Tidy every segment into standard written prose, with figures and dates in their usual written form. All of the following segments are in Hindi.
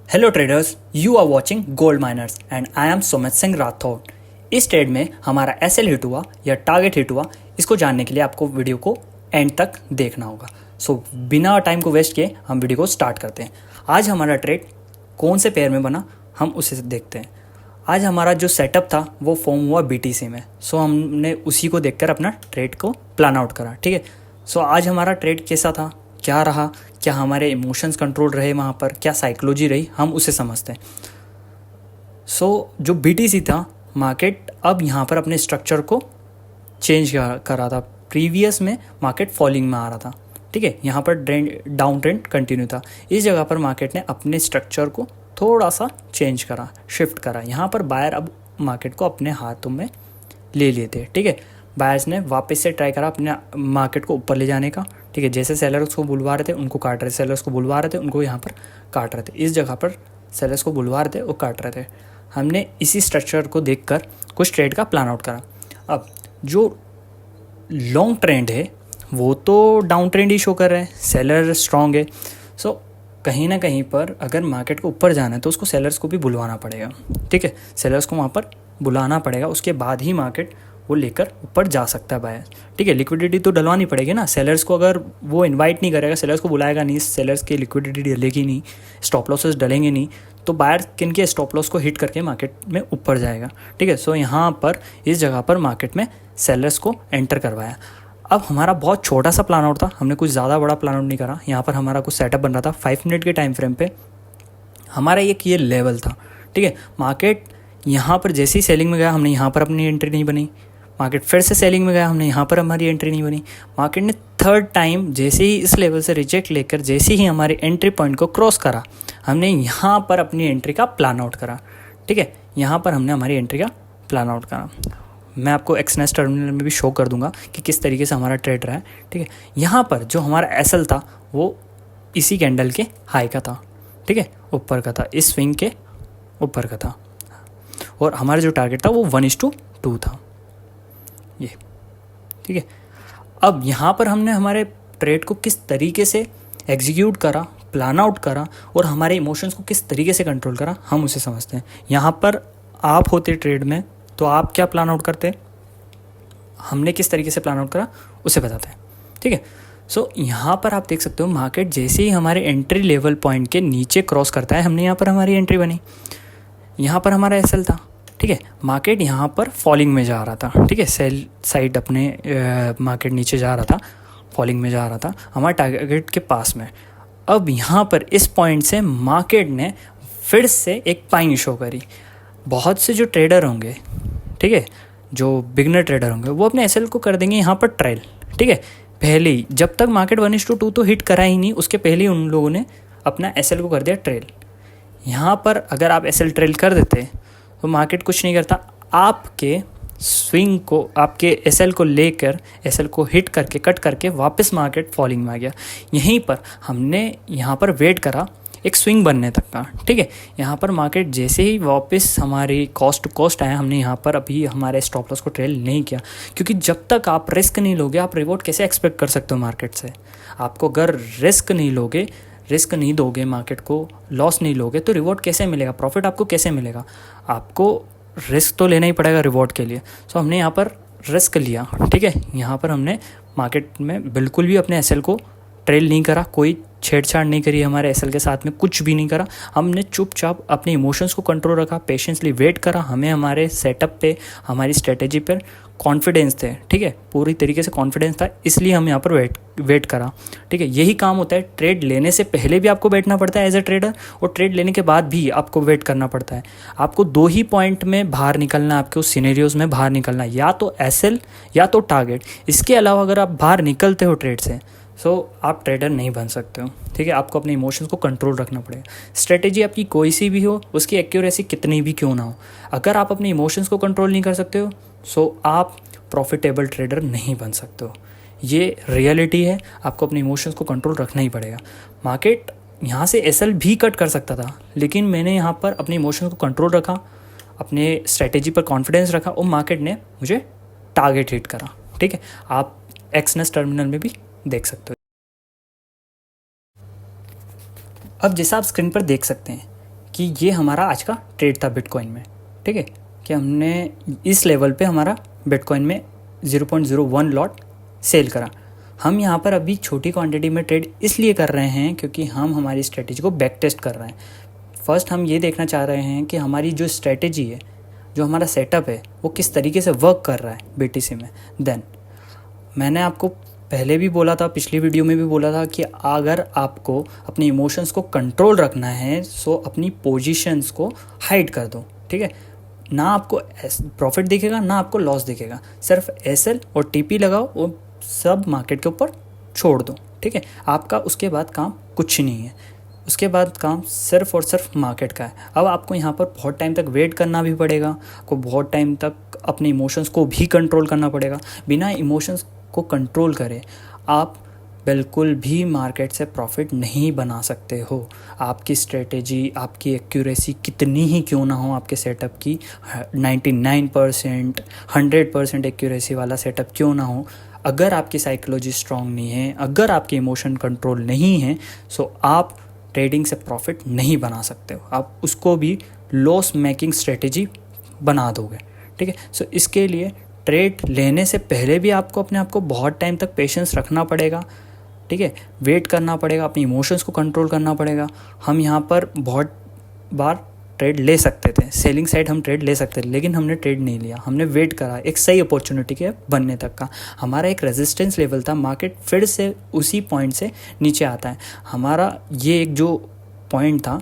Hello traders, you are watching gold miners and I am Sumit Singh Rathore. इस ट्रेड में हमारा एसएल हिट हुआ या टारगेट हिट हुआ, इसको जानने के लिए आपको वीडियो को एंड तक देखना होगा। सो बिना टाइम को वेस्ट किए हम वीडियो को स्टार्ट करते हैं। आज हमारा ट्रेड कौन से पेयर में बना, हम उसे देखते हैं। आज हमारा जो सेटअप था वो फॉर्म हुआ बीटीसी में। सो हमने उसी को देखकर अपना ट्रेड को प्लान आउट करा। ठीक है, सो आज हमारा ट्रेड कैसा था, क्या रहा, क्या हमारे इमोशंस कंट्रोल रहे वहाँ पर, क्या साइकोलॉजी रही, हम उसे समझते हैं। सो जो बीटीसी था, मार्केट अब यहाँ पर अपने स्ट्रक्चर को चेंज कर रहा था। प्रीवियस में मार्केट फॉलिंग में आ रहा था। ठीक है, यहाँ पर डाउन ट्रेंड कंटिन्यू था। इस जगह पर मार्केट ने अपने स्ट्रक्चर को थोड़ा सा चेंज करा, शिफ्ट करा। यहाँ पर बायर अब मार्केट को अपने हाथों में ले लिए थे। ठीक है, बायर्स ने वापस से ट्राई करा अपने मार्केट को ऊपर ले जाने का। ठीक है, जैसे सेलर्स को बुलवा रहे थे उनको काट रहे, सेलर्स को बुलवा रहे थे उनको यहाँ पर काट रहे थे। इस जगह पर सेलर्स को बुलवा रहे थे और काट रहे थे। हमने इसी स्ट्रक्चर को देखकर कुछ ट्रेड का प्लान आउट करा। अब जो लॉन्ग ट्रेंड है वो तो डाउन ट्रेंड ही शो कर रहा है, सेलर स्ट्रॉन्ग है। सो कहीं ना कहीं पर अगर मार्केट को ऊपर जाना है तो उसको सेलर्स को भी बुलवाना पड़ेगा। ठीक है, सेलर्स को वहाँ पर बुलाना पड़ेगा, उसके बाद ही मार्केट वो लेकर ऊपर जा सकता है बायर। ठीक है, लिक्विडिटी तो डलवानी पड़ेगी ना। सेलर्स को अगर वो इनवाइट नहीं करेगा, सेलर्स को बुलाएगा नहीं, सेलर्स की लिक्विडिटी डलेगी नहीं, स्टॉप लॉसेस डलेंगे नहीं, तो बायर किन के स्टॉप लॉस को हिट करके मार्केट में ऊपर जाएगा। ठीक है, सो यहाँ पर इस जगह पर मार्केट में सेलर्स को एंटर करवाया। अब हमारा बहुत छोटा सा प्लान आउट था, हमने कुछ ज़्यादा बड़ा प्लान आउट नहीं करा। यहाँ पर हमारा कुछ सेटअप बन रहा था 5 मिनट के टाइम फ्रेम पे। हमारा एक ये लेवल था। ठीक है, मार्केट यहाँ पर जैसे ही सेलिंग में गया, हमने यहाँ पर अपनी एंट्री नहीं बनी। मार्केट फिर से सेलिंग में गया, हमने यहाँ पर हमारी एंट्री नहीं बनी। मार्केट ने थर्ड टाइम जैसे ही इस लेवल से रिजेक्ट लेकर जैसे ही हमारे एंट्री पॉइंट को क्रॉस करा, हमने यहाँ पर अपनी एंट्री का प्लान आउट करा। ठीक है, यहाँ पर हमने हमारी एंट्री का प्लान आउट करा। मैं आपको एक्सनेस टर्मिनल में भी शो कर दूंगा कि किस तरीके से हमारा ट्रेड रहा है। ठीक है, यहाँ पर जो हमारा एसएल था वो इसी कैंडल के हाई का था। ठीक है, ऊपर का था, इस स्विंग के ऊपर का था। और हमारा जो टारगेट था वो 1:2 था ये। ठीक है, अब यहाँ पर हमने हमारे ट्रेड को किस तरीके से एग्जीक्यूट करा, प्लान आउट करा और हमारे इमोशंस को किस तरीके से कंट्रोल करा, हम उसे समझते हैं। यहाँ पर आप होते ट्रेड में तो आप क्या प्लान आउट करते, हमने किस तरीके से प्लान आउट करा उसे बताते हैं। ठीक है, सो यहाँ पर आप देख सकते हो मार्केट जैसे ही हमारे एंट्री लेवल पॉइंट के नीचे क्रॉस करता है, हमने यहाँ पर हमारी एंट्री बनी। यहाँ पर हमारा एसएल था। ठीक है, मार्केट यहाँ पर फॉलिंग में जा रहा था। ठीक है, सेल साइड अपने मार्केट नीचे जा रहा था, फॉलिंग में जा रहा था हमारे टारगेट के पास में। अब यहाँ पर इस पॉइंट से मार्केट ने फिर से एक बाइंग शो करी। बहुत से जो ट्रेडर होंगे, ठीक है, जो बिगनर ट्रेडर होंगे, वो अपने एसएल को कर देंगे यहाँ पर ट्रेल। ठीक है, पहले ही जब तक मार्केट 1:2 तो हिट करा ही नहीं, उसके पहले ही उन लोगों ने अपना एसएल को कर दिया ट्रेल। यहाँ पर अगर आप एसएल ट्रेल कर देते तो मार्केट कुछ नहीं करता, आपके स्विंग को, आपके एसएल को लेकर एसएल को हिट करके कट करके वापस मार्केट फॉलिंग में आ गया। यहीं पर हमने यहाँ पर वेट करा एक स्विंग बनने तक का। ठीक है, यहाँ पर मार्केट जैसे ही वापस हमारी कॉस्ट टू कॉस्ट आया, हमने यहाँ पर अभी हमारे स्टॉप लॉस को ट्रेल नहीं किया, क्योंकि जब तक आप रिस्क नहीं लोगे आप रिवॉर्ड कैसे एक्सपेक्ट कर सकते हो मार्केट से। आपको अगर रिस्क नहीं दोगे, मार्केट को लॉस नहीं लोगे तो रिवॉर्ड कैसे मिलेगा, प्रॉफिट आपको कैसे मिलेगा। आपको रिस्क तो लेना ही पड़ेगा रिवॉर्ड के लिए। सो हमने यहाँ पर रिस्क लिया। ठीक है, यहाँ पर हमने मार्केट में बिल्कुल भी अपने एसएल को ट्रेल नहीं करा, कोई छेड़छाड़ नहीं करी हमारे एसएल के साथ में, कुछ भी नहीं करा। हमने चुपचाप अपने इमोशंस को कंट्रोल रखा, पेशेंसली वेट करा। हमें हमारे सेटअप पे, हमारी स्ट्रेटेजी पर कॉन्फिडेंस थे। ठीक है, पूरी तरीके से कॉन्फिडेंस था, इसलिए हम यहाँ पर वेट करा। ठीक है, यही काम होता है। ट्रेड लेने से पहले भी आपको बैठना पड़ता है एज ए ट्रेडर, और ट्रेड लेने के बाद भी आपको वेट करना पड़ता है। आपको 2 ही पॉइंट में बाहर निकलना है, आपके उस सिनेरियोज में बाहर निकलना है, या तो एसएल या तो टारगेट। इसके अलावा अगर आप बाहर निकलते हो ट्रेड से, सो आप ट्रेडर नहीं बन सकते हो। ठीक है, आपको अपने इमोशंस को कंट्रोल रखना पड़ेगा। स्ट्रेटेजी आपकी कोई सी भी हो, उसकी एक्यूरेसी कितनी भी क्यों ना हो, अगर आप अपने इमोशंस को कंट्रोल नहीं कर सकते हो, सो आप प्रॉफिटेबल ट्रेडर नहीं बन सकते हो। ये रियलिटी है, आपको अपने इमोशंस को कंट्रोल रखना ही पड़ेगा। मार्केट यहाँ से एसएल भी कट कर सकता था, लेकिन मैंने यहाँ पर अपने इमोशंस को कंट्रोल रखा, अपने स्ट्रेटेजी पर कॉन्फिडेंस रखा और मार्केट ने मुझे टारगेट हिट करा। ठीक है, आप एक्सनेस टर्मिनल में भी देख सकते हो। अब जैसा आप स्क्रीन पर देख सकते हैं, कि ये हमारा आज का ट्रेड था बिटकॉइन में, ठीक है, कि हमने इस लेवल पे हमारा बिटकॉइन में 0.01 लॉट सेल करा। हम यहाँ पर अभी छोटी क्वांटिटी में ट्रेड इसलिए कर रहे हैं क्योंकि हम हमारी स्ट्रेटेजी को बैक टेस्ट कर रहे हैं। फर्स्ट हम ये देखना चाह रहे हैं कि हमारी जो स्ट्रेटेजी है, जो हमारा सेटअप है, वो किस तरीके से वर्क कर रहा है बीटीसी में। देन मैंने आपको पहले भी बोला था, पिछली वीडियो में भी बोला था कि अगर आपको अपने इमोशंस को कंट्रोल रखना है सो अपनी पोजीशंस को हाइड कर दो, ठीक है। ना आपको प्रॉफिट दिखेगा ना आपको लॉस दिखेगा, सिर्फ एसएल और टीपी लगाओ और सब मार्केट के ऊपर छोड़ दो, ठीक है। आपका उसके बाद काम कुछ नहीं है, उसके बाद काम सिर्फ और सिर्फ मार्केट का है। अब आपको यहाँ पर बहुत टाइम तक वेट करना भी पड़ेगा, आपको बहुत टाइम तक अपने इमोशंस को भी कंट्रोल करना पड़ेगा। बिना इमोशंस को कंट्रोल करे आप बिल्कुल भी मार्केट से प्रॉफिट नहीं बना सकते हो। आपकी स्ट्रेटेजी, आपकी एक्यूरेसी कितनी ही क्यों ना हो, आपके सेटअप की 99% 100% एक्यूरेसी वाला सेटअप क्यों ना हो, अगर आपकी साइकोलॉजी स्ट्रांग नहीं है, अगर आपके इमोशन कंट्रोल नहीं है, सो आप ट्रेडिंग से प्रॉफिट नहीं बना सकते हो। आप उसको भी लॉस मेकिंग स्ट्रेटेजी बना दोगे, ठीक है। सो इसके लिए ट्रेड लेने से पहले भी आपको अपने आप को बहुत टाइम तक पेशेंस रखना पड़ेगा, ठीक है, वेट करना पड़ेगा, अपने इमोशंस को कंट्रोल करना पड़ेगा। हम यहाँ पर बहुत बार ट्रेड ले सकते थे, सेलिंग साइड हम ट्रेड ले सकते थे, लेकिन हमने ट्रेड नहीं लिया, हमने वेट करा एक सही अपॉर्चुनिटी के बनने तक का। हमारा एक रेजिस्टेंस लेवल था, मार्केट फिर से उसी पॉइंट से नीचे आता है। हमारा ये एक जो पॉइंट था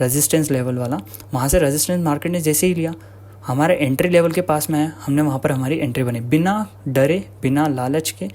रेजिस्टेंस लेवल वाला, वहाँ से रेजिस्टेंस मार्केट ने जैसे ही लिया, हमारे एंट्री लेवल के पास में है, हमने वहाँ पर हमारी एंट्री बनी बिना डरे, बिना लालच के।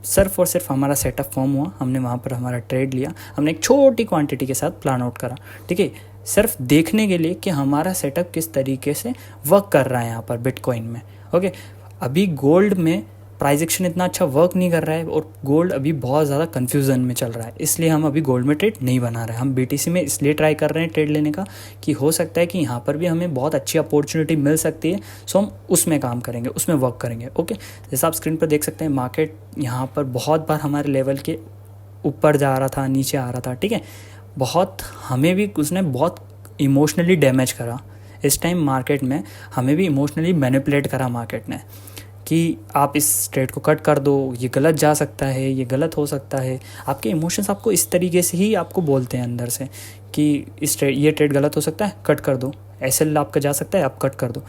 सिर्फ और सिर्फ हमारा सेटअप फॉर्म हुआ, हमने वहाँ पर हमारा ट्रेड लिया, हमने एक छोटी क्वांटिटी के साथ प्लान आउट करा, ठीक है, सिर्फ देखने के लिए कि हमारा सेटअप किस तरीके से वर्क कर रहा है यहाँ पर बिटकॉइन में। ओके, अभी गोल्ड में प्राइस एक्शन इतना अच्छा वर्क नहीं कर रहा है और गोल्ड अभी बहुत ज़्यादा कन्फ्यूज़न में चल रहा है, इसलिए हम अभी गोल्ड में ट्रेड नहीं बना रहे हैं। हम बीटीसी में इसलिए ट्राई कर रहे हैं ट्रेड लेने का कि हो सकता है कि यहाँ पर भी हमें बहुत अच्छी अपॉर्चुनिटी मिल सकती है, सो हम उसमें काम करेंगे, उसमें वर्क करेंगे। ओके, जैसा आप स्क्रीन पर देख सकते हैं, मार्केट यहाँ पर बहुत बार हमारे लेवल के ऊपर जा रहा था, नीचे आ रहा था, ठीक है, बहुत हमें भी उसने बहुत इमोशनली डैमेज करा। इस टाइम मार्केट में हमें भी इमोशनली मैनिपुलेट करा मार्केट ने कि आप इस ट्रेड को कट कर दो, ये गलत जा सकता है, ये गलत हो सकता है। आपके इमोशंस आपको इस तरीके से ही आपको बोलते हैं अंदर से कि ये ट्रेड गलत हो सकता है, कट कर दो, एसएल आपका जा सकता है, आप कट कर दो।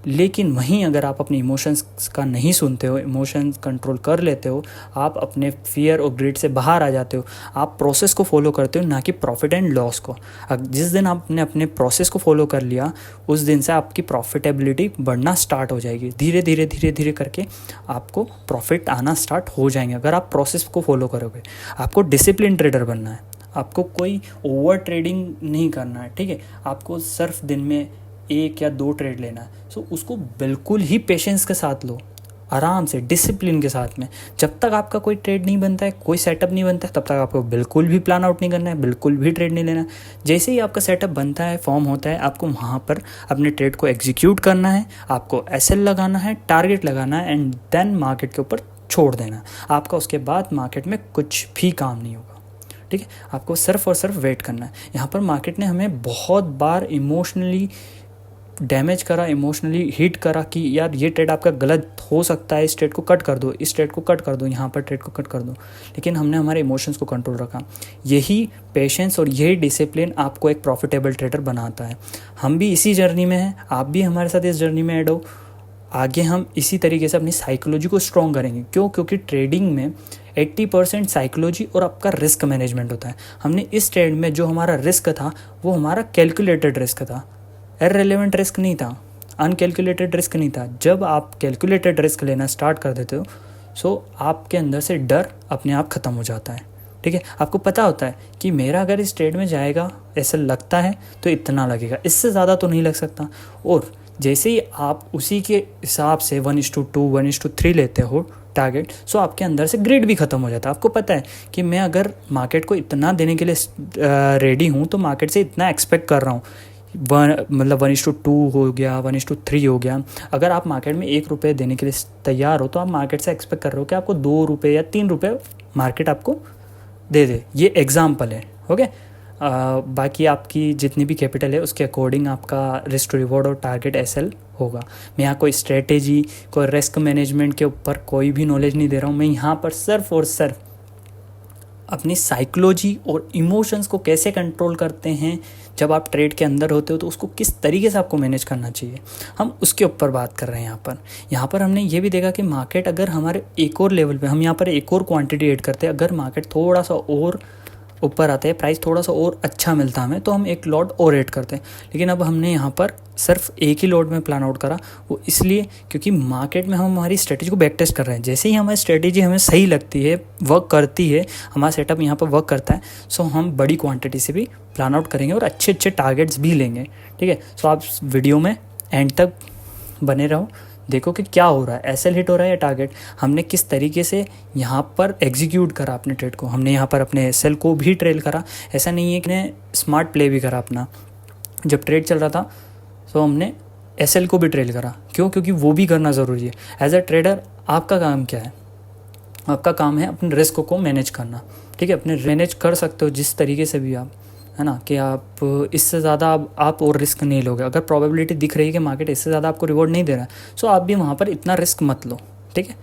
लेकिन वहीं अगर आप अपने इमोशंस का नहीं सुनते हो, इमोशंस कंट्रोल कर लेते हो, आप अपने फियर और ग्रिड से बाहर आ जाते हो, आप प्रोसेस को फॉलो करते हो, ना कि प्रॉफिट एंड लॉस को। जिस दिन आपने अपने प्रोसेस को फॉलो कर लिया, उस दिन से आपकी प्रॉफिटेबिलिटी बढ़ना स्टार्ट हो जाएगी। धीरे धीरे धीरे धीरे करके आपको प्रॉफिट आना स्टार्ट हो जाएंगे अगर आप प्रोसेस को फॉलो करोगे। आपको डिसिप्लिन ट्रेडर बनना है, आपको कोई ओवर ट्रेडिंग नहीं करना है, ठीक है। आपको सिर्फ दिन में 1 या 2 ट्रेड लेना है, सो उसको बिल्कुल ही पेशेंस के साथ लो, आराम से, डिसिप्लिन के साथ में। जब तक आपका कोई ट्रेड नहीं बनता है, कोई सेटअप नहीं बनता है, तब तक आपको बिल्कुल भी प्लान आउट नहीं करना है, बिल्कुल भी ट्रेड नहीं लेना है। जैसे ही आपका सेटअप बनता है, फॉर्म होता है, आपको वहाँ पर अपने ट्रेड को एग्जीक्यूट करना है, आपको एसएल लगाना है, टारगेट लगाना है, एंड देन मार्केट के ऊपर छोड़ देना। आपका उसके बाद मार्केट में कुछ भी काम नहीं होगा, ठीक है। आपको सिर्फ और सिर्फ वेट करना है। यहाँ पर मार्केट ने हमें बहुत बार इमोशनली डैमेज करा, इमोशनली हिट करा कि यार ये ट्रेड आपका गलत हो सकता है, इस ट्रेड को कट कर दो, इस ट्रेड को कट कर दो, यहाँ पर ट्रेड को कट कर दो। लेकिन हमने हमारे इमोशंस को कंट्रोल रखा। यही पेशेंस और यही डिसिप्लिन आपको एक प्रॉफिटेबल ट्रेडर बनाता है। हम भी इसी जर्नी में हैं, आप भी हमारे साथ इस जर्नी में ऐड हो। आगे हम इसी तरीके से अपनी साइकोलॉजी को स्ट्रॉन्ग करेंगे। क्यों? क्योंकि ट्रेडिंग में 80% साइकोलॉजी और आपका रिस्क मैनेजमेंट होता है। हमने इस ट्रेड में जो हमारा रिस्क था वो हमारा कैलकुलेटेड रिस्क था, इररिलेवेंट रिस्क नहीं था, अनकैलकुलेटेड रिस्क नहीं था। जब आप कैलकुलेटेड रिस्क लेना स्टार्ट कर देते हो, सो आपके अंदर से डर अपने आप ख़त्म हो जाता है, ठीक है। आपको पता होता है कि मेरा अगर इस ट्रेड में जाएगा, ऐसा लगता है तो इतना लगेगा, इससे ज़्यादा तो नहीं लग सकता। और जैसे ही आप उसी के हिसाब से 1:2, 1:3 लेते हो टारगेट, सो आपके अंदर से ग्रिड भी ख़त्म हो जाता है। आपको पता है कि मैं अगर मार्केट को इतना देने के लिए रेडी हूँ तो मार्केट से इतना एक्सपेक्ट कर रहा हूँ। 1:2 हो गया, 1:3 हो गया। अगर आप मार्केट में ₹1 देने के लिए तैयार हो तो आप मार्केट से एक्सपेक्ट कर रहे हो कि आपको ₹2 या ₹3 मार्केट आपको दे दे। ये एग्जाम्पल है, ओके। बाकी आपकी जितनी भी कैपिटल है उसके अकॉर्डिंग आपका रिस्क टू रिवॉर्ड और टारगेट एसएल होगा। मैं यहाँ कोई स्ट्रेटेजी, कोई रिस्क मैनेजमेंट के ऊपर कोई भी नॉलेज नहीं दे रहा हूँ। मैं यहाँ पर सिर्फ और सिर्फ अपनी साइकोलॉजी और इमोशंस को कैसे कंट्रोल करते हैं, जब आप ट्रेड के अंदर होते हो तो उसको किस तरीके से आपको मैनेज करना चाहिए, हम उसके ऊपर बात कर रहे हैं। यहाँ पर हमने ये भी देखा कि मार्केट अगर हमारे एक और लेवल पे, हम यहाँ पर एक और क्वांटिटी ऐड करते हैं, अगर मार्केट थोड़ा सा और ऊपर आते हैं, प्राइस थोड़ा सा और अच्छा मिलता है हमें, तो हम एक लॉट और ऐड करते हैं। लेकिन अब हमने यहाँ पर सिर्फ एक ही लॉट में प्लान आउट करा, वो इसलिए क्योंकि मार्केट में हम हमारी स्ट्रेटेजी को बैक टेस्ट कर रहे हैं। जैसे ही हमारी स्ट्रेटेजी हमें सही लगती है, वर्क करती है, हमारा सेटअप यहाँ पर वर्क करता है, सो हम बड़ी क्वांटिटी से भी प्लान आउट करेंगे और अच्छे अच्छे टारगेट्स भी लेंगे। ठीक है, सो आप वीडियो में एंड तक बने रहो, देखो कि क्या हो रहा है, एसएल हिट हो रहा है या टारगेट, हमने किस तरीके से यहाँ पर एग्जीक्यूट करा अपने ट्रेड को। हमने यहाँ पर अपने एसएल को भी ट्रेल करा, ऐसा नहीं है कि ने स्मार्ट प्ले भी करा अपना। जब ट्रेड चल रहा था तो हमने एसएल को भी ट्रेल करा। क्यों? क्योंकि वो भी करना ज़रूरी है। एज अ ट्रेडर आपका काम क्या है? आपका काम है अपने रिस्क को मैनेज करना। ठीक है, अपने मैनेज कर सकते हो जिस तरीके से भी आप, है ना, कि आप इससे ज़्यादा आप और रिस्क नहीं लोगे। अगर प्रोबेबिलिटी दिख रही है कि मार्केट इससे ज़्यादा आपको रिवॉर्ड नहीं दे रहा है, सो आप भी वहाँ पर इतना रिस्क मत लो। ठीक है,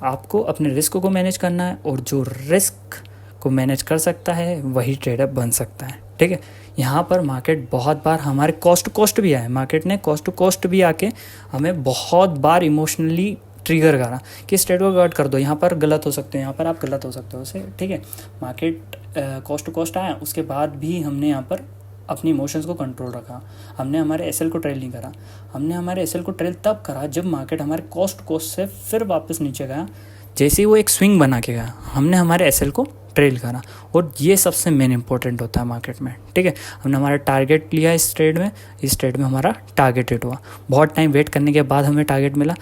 आपको अपने रिस्क को मैनेज करना है, और जो रिस्क को मैनेज कर सकता है वही ट्रेडर बन सकता है। ठीक है, यहाँ पर मार्केट बहुत बार हमारे कॉस्ट भी आए, मार्केट ने कॉस्ट भी आके हमें बहुत बार इमोशनली ट्रिगर करा कि इस ट्रेड को गार्ड कर दो, यहाँ पर गलत हो सकते हो, यहाँ पर आप गलत हो सकते हो उसे। ठीक है, मार्केट कॉस्ट आया, उसके बाद भी हमने यहाँ पर अपनी इमोशंस को कंट्रोल रखा। हमने हमारे एसएल को ट्रेल नहीं करा। हमने हमारे एसएल को ट्रेल तब करा जब मार्केट हमारे कॉस्ट से फिर वापस नीचे गया। जैसे ही वो एक स्विंग बना के गया, हमने हमारे एसएल को ट्रेल करा, और ये सबसे मेन इंपॉर्टेंट होता है मार्केट में। ठीक है, हमने हमारा टारगेट लिया इस ट्रेड में हमारा टारगेट हिट हुआ। बहुत टाइम वेट करने के बाद हमें टारगेट मिला।